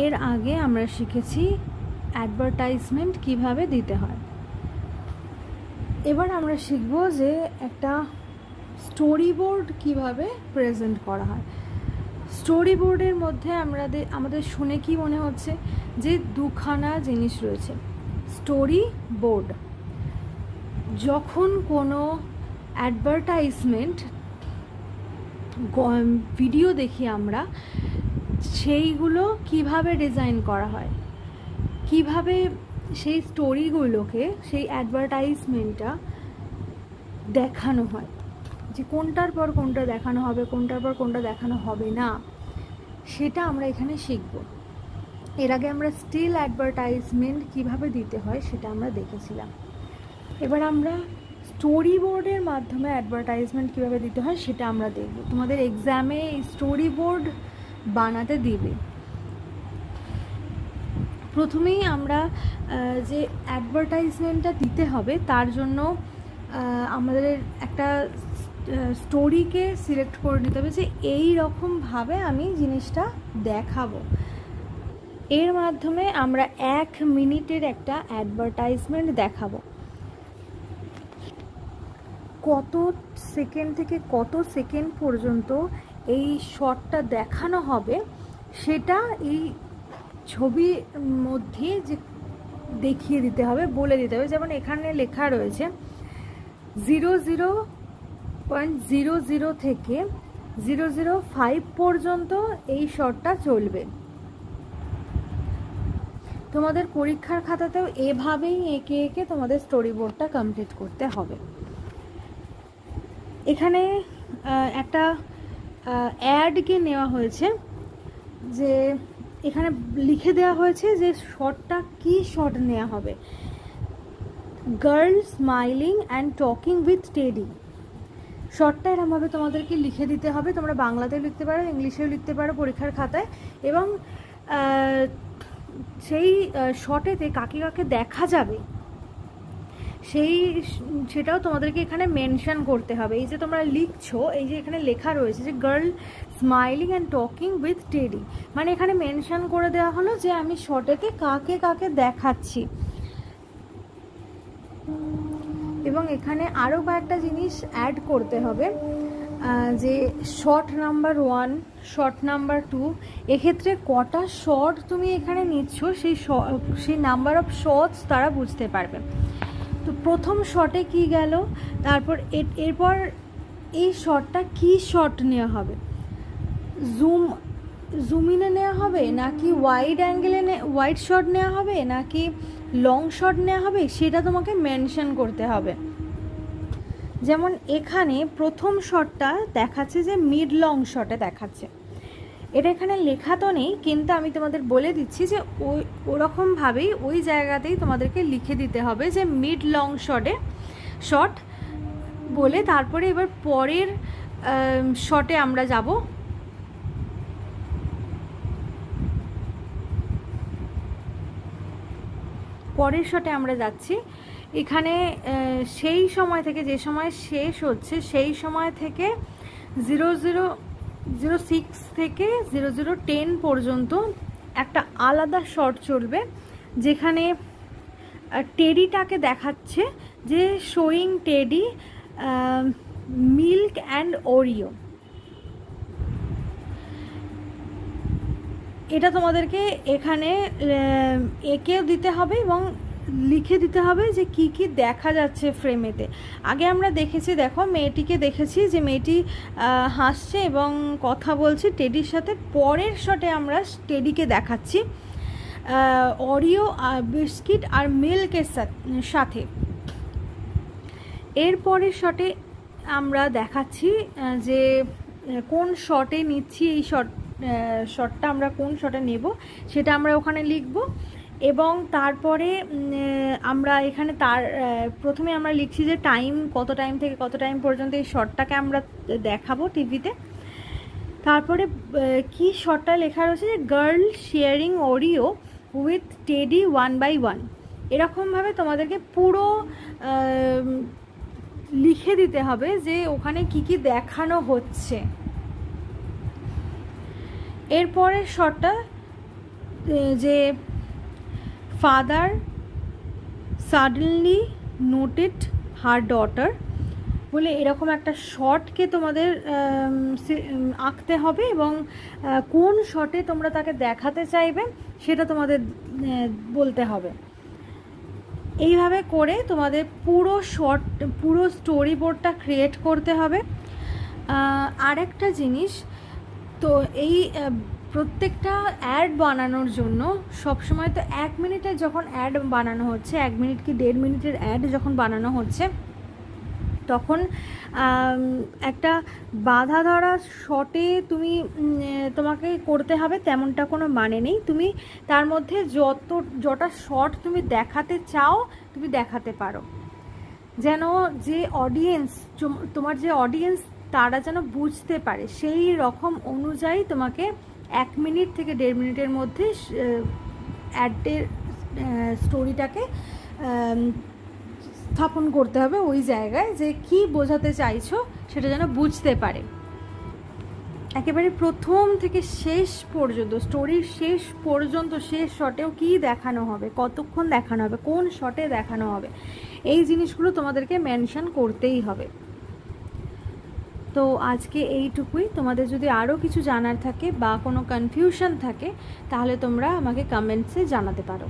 এর আগে আমরা শিখেছি অ্যাডভার্টাইজমেন্ট কিভাবে দিতে হয়। এবার আমরা শিখব যে একটা স্টোরি বোর্ড কীভাবে প্রেজেন্ট করা হয়। স্টোরি বোর্ডের মধ্যে আমাদের শুনে কি মনে হচ্ছে যে দুখানা জিনিস রয়েছে। স্টোরি বোর্ড, যখন কোনো অ্যাডভার্টাইজমেন্ট ভিডিও দেখি আমরা, সেইগুলো কিভাবে ডিজাইন করা হয়, কিভাবে সেই স্টোরিগুলোকে, সেই অ্যাডভার্টাইজমেন্টটা দেখানো হয়, যে কোনটার পর কোনটা দেখানো হবে, কোনটার পর কোনটা দেখানো হবে না, সেটা আমরা এখানে শিখব। এর আগে আমরা স্টিল অ্যাডভার্টাইজমেন্ট কিভাবে দিতে হয় সেটা আমরা দেখেছিলাম। এবার আমরা স্টোরি বোর্ডের মাধ্যমে অ্যাডভার্টাইজমেন্ট কিভাবে দিতে হয় সেটা আমরা দেখব। তোমাদের এক্সামে স্টোরি বোর্ড বানাতে দিবে। প্রথমেই আমরা যে অ্যাডভার্টাইজমেন্টটা দিতে হবে তার জন্য আমাদের একটা স্টোরিকে সিলেক্ট করে নিতে হবে যে এই রকমভাবে আমি জিনিসটা দেখাবো। এর মাধ্যমে আমরা 1 মিনিটের একটা অ্যাডভার্টাইজমেন্ট দেখাবো। কত সেকেন্ড থেকে কত সেকেন্ড পর্যন্ত এই শটটা দেখানো হবে সেটা এই ছবির মধ্যে যে দেখিয়ে দিতে হবে, বলে দিতে হবে। যেমন এখানে লেখা রয়েছে 00.00 থেকে 005 পর্যন্ত এই শটটা চলবে। তোমাদের পরীক্ষার খাতাতেও এভাবেই এঁকে এঁকে তোমাদের স্টোরি বোর্ডটা কমপ্লিট করতে হবে। এখানে একটা অ্যাডকে নেওয়া হয়েছে, যে এখানে লিখে দেওয়া হয়েছে যে শটটা কি শট নেওয়া হবে। Girl smiling and talking with teddy. শটটা এরকমভাবে তোমাদেরকে লিখে দিতে হবে। তোমরা বাংলাতেও লিখতে পারো, ইংলিশেও লিখতে পারো পরীক্ষার খাতায়। এবং সেই শটেতে কাকে কাকে দেখা যাবে সেটাও তোমাদেরকে এখানে মেনশন করতে হবে। এই যে তোমরা লিখছো, এই যে এখানে লেখা রয়েছে যে girl smiling and talking with teddy, মানে এখানে মেনশন করে দেওয়া হলো যে আমি শটেতে কাকে কাকে দেখাচ্ছি। এবং এখানে আরও কয়েকটা জিনিস অ্যাড করতে হবে, যে শট নাম্বার 1, শট নাম্বার 2, এক্ষেত্রে কটা শট তুমি এখানে নিচ্ছ সেই নাম্বার অফ শটস তারা বুঝতে পারবে। তো প্রথম শটে কি গেল, তারপর এরপর এই শটটা কি শট নেওয়া হবে, জুম ইনে নেওয়া হবে নাকি ওয়াইড অ্যাঙ্গেলে ওয়াইড শট নেওয়া হবে নাকি লং শট নেওয়া হবে, সেটা তোমাকে মেনশন করতে হবে। যেমন এখানে প্রথম শটটা দেখাচ্ছে যে মিড লং শটে দেখাচ্ছে, এটা এখানে লেখা তো নেই, কিন্তু আমি তোমাদের বলে দিচ্ছি যে ওরকমভাবেই ওই জায়গাতেই তোমাদেরকে লিখে দিতে হবে যে মিড লং শট বলে। তারপরে এবার পরের শটে আমরা যাব। পরের শটে আমরা যাচ্ছি। এখানে সেই সময় থেকে, যে সময় শেষ হচ্ছে সেই সময় থেকে 0006 থেকে 0010 পর্যন্ত একটা আলাদা শট চলবে, যেখানে টেডিটাকে দেখাচ্ছে যে showing teddy milk and Oreo. এটা তোমাদেরকে এখানে এঁকেও দিতে হবে এবং লিখে দিতে হবে যে কি কি দেখা যাচ্ছে ফ্রেমেতে। আগে আমরা দেখেছি, দেখো মেয়েটিকে দেখেছি যে মেয়েটি হাসছে এবং কথা বলছে টেডির সাথে। পরের শটে আমরা টেডিকে দেখাচ্ছি অরিও বিস্কিট আর মিল্কের সাথে। এর পরের শটে আমরা দেখাচ্ছি যে কোন শটে নিচ্ছি, এই শটটা আমরা কোন শটে নেব সেটা আমরা ওখানে লিখব। এবং তারপরে আমরা এখানে প্রথমে আমরা লিখছি যে কত টাইম থেকে কত টাইম পর্যন্ত এই শটটাকে আমরা দেখাবো টিভিতে। তারপরে কি শটটা লেখা রয়েছে যে girl sharing Oreo with teddy 1/1। এরকমভাবে তোমাদেরকে পুরো লিখে দিতে হবে যে ওখানে কি কি দেখানো হচ্ছে। এরপরের শটটা যে father suddenly noted her daughter বলে এরকম একটা শটকে তোমাদের আঁকতে হবে, এবং কোন শটে তোমরা তাকে দেখাতে চাইবে সেটা তোমাদের বলতে হবে। এইভাবে করে তোমাদের পুরো স্টোরি বোর্ডটা ক্রিয়েট করতে হবে। আরেকটা জিনিস, তো এই প্রত্যেকটা অ্যাড বানানোর জন্য সবসময় তো 1 মিনিটের যখন অ্যাড বানানো হচ্ছে, 1 মিনিট কি 1.5 মিনিটের অ্যাড যখন বানানো হচ্ছে, তখন একটা বাঁধা ধরা শটে তোমাকে করতে হবে তেমনটা কোনো মানে নেই। তুমি তার মধ্যে যটা শট তুমি দেখাতে চাও তুমি দেখাতে পারো, যেন যে অডিয়েন্স, তোমার যে অডিয়েন্স তারা যেন বুঝতে পারে সেই রকম অনুযায়ী তোমাকে 1 মিনিট থেকে 1.5 মিনিটের মধ্যে অ্যাডের স্টোরিটাকে স্থাপন করতে হবে ওই জায়গায়, যে কি বোঝাতে চাইছো সেটা যেন বুঝতে পারে। একেবারে প্রথম থেকে শেষ পর্যন্ত, স্টোরির শেষ পর্যন্ত, শেষ শটেও কি দেখানো হবে, কতক্ষণ দেখানো হবে, কোন শটে দেখানো হবে, এই জিনিসগুলো তোমাদেরকে মেনশন করতেই হবে। তো আজকে এইটুকুই। তোমাদের যদি আরও কিছু জানার থাকে বা কোনো কনফিউশন থাকে তাহলে তোমরা আমাকে কমেন্টসে জানাতে পারো।